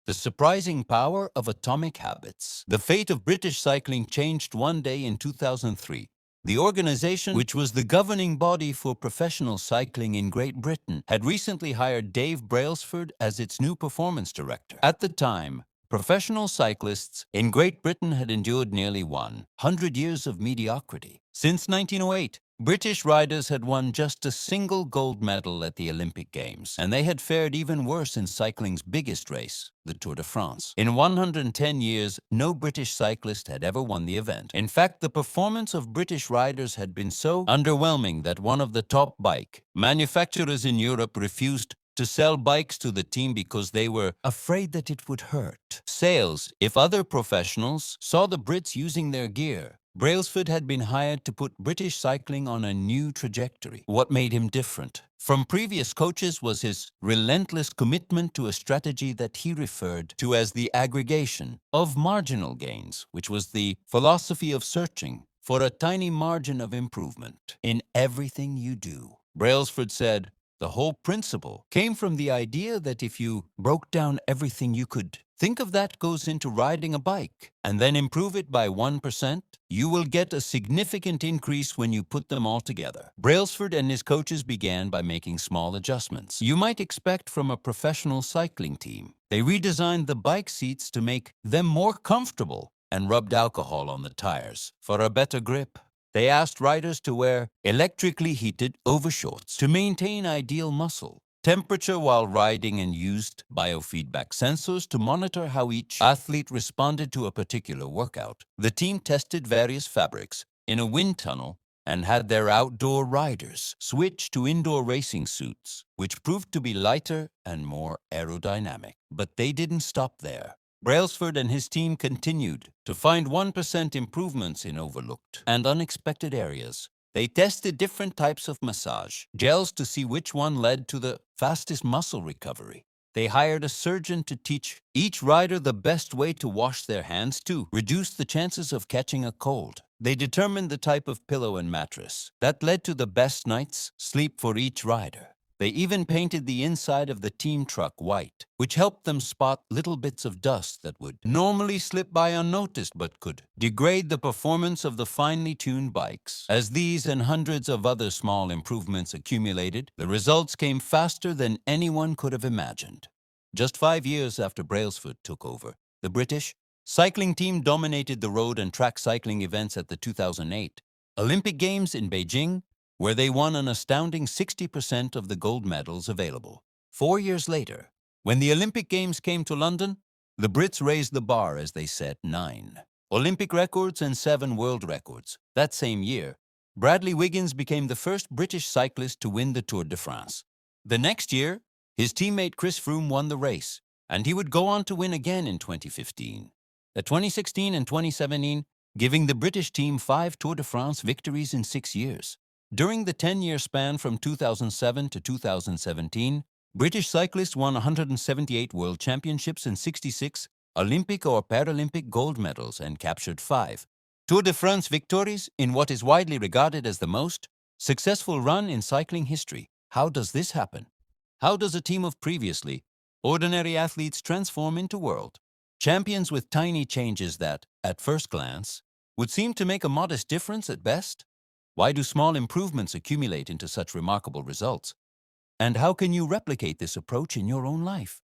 The surprising power of atomic habits. The fate of British cycling changed one day in 2003. The organization, which was the governing body for professional cycling in Great Britain, had recently hired Dave Brailsford as its new performance director. At the time, professional cyclists in Great Britain had endured nearly 100 years of mediocrity. Since 1908, British riders had won just a single gold medal at the Olympic Games, and they had fared even worse in cycling's biggest race, the Tour de France. In 110 years, no British cyclist had ever won the event. In fact, the performance of British riders had been so underwhelming that one of the top bike manufacturers in Europe refused to sell bikes to the team because they were afraid that it would hurt sales if other professionals saw the Brits using their gear. Brailsford had been hired to put British cycling on a new trajectory. What made him different from previous coaches was his relentless commitment to a strategy that he referred to as the aggregation of marginal gains, which was the philosophy of searching for a tiny margin of improvement in everything you do. Brailsford said, the whole principle came from the idea that if you broke down everything you could think of that goes into riding a bike and then improve it by 1%, you will get a significant increase when you put them all together. Brailsford and his coaches began by making small adjustments you might expect from a professional cycling team. They redesigned the bike seats to make them more comfortable and rubbed alcohol on the tires for a better grip. They asked riders to wear electrically heated overshorts to maintain ideal muscle temperature while riding and used biofeedback sensors to monitor how each athlete responded to a particular workout. The team tested various fabrics in a wind tunnel and had their outdoor riders switch to indoor racing suits, which proved to be lighter and more aerodynamic. But they didn't stop there. Brailsford and his team continued to find 1% improvements in overlooked and unexpected areas. They tested different types of massage gels to see which one led to the fastest muscle recovery. They hired a surgeon to teach each rider the best way to wash their hands to reduce the chances of catching a cold. They determined the type of pillow and mattress that led to the best night's sleep for each rider. They even painted the inside of the team truck white, which helped them spot little bits of dust that would normally slip by unnoticed but could degrade the performance of the finely tuned bikes. As these and hundreds of other small improvements accumulated, the results came faster than anyone could have imagined. Just 5 years after Brailsford took over, the British cycling team dominated the road and track cycling events at the 2008 Olympic Games in Beijing, where they won an astounding 60% of the gold medals available. 4 years later, when the Olympic Games came to London, the Brits raised the bar as they set 9 Olympic records and 7 world records. That same year, Bradley Wiggins became the first British cyclist to win the Tour de France. The next year, his teammate Chris Froome won the race, and he would go on to win again in 2015. The 2016 and 2017, giving the British team 5 Tour de France victories in 6 years. During the 10-year span from 2007 to 2017, British cyclists won 178 world championships and 66 Olympic or Paralympic gold medals and captured 5 Tour de France victories in what is widely regarded as the most successful run in cycling history. How does this happen? How does a team of previously ordinary athletes transform into world champions with tiny changes that, at first glance, would seem to make a modest difference at best? Why do small improvements accumulate into such remarkable results? And how can you replicate this approach in your own life?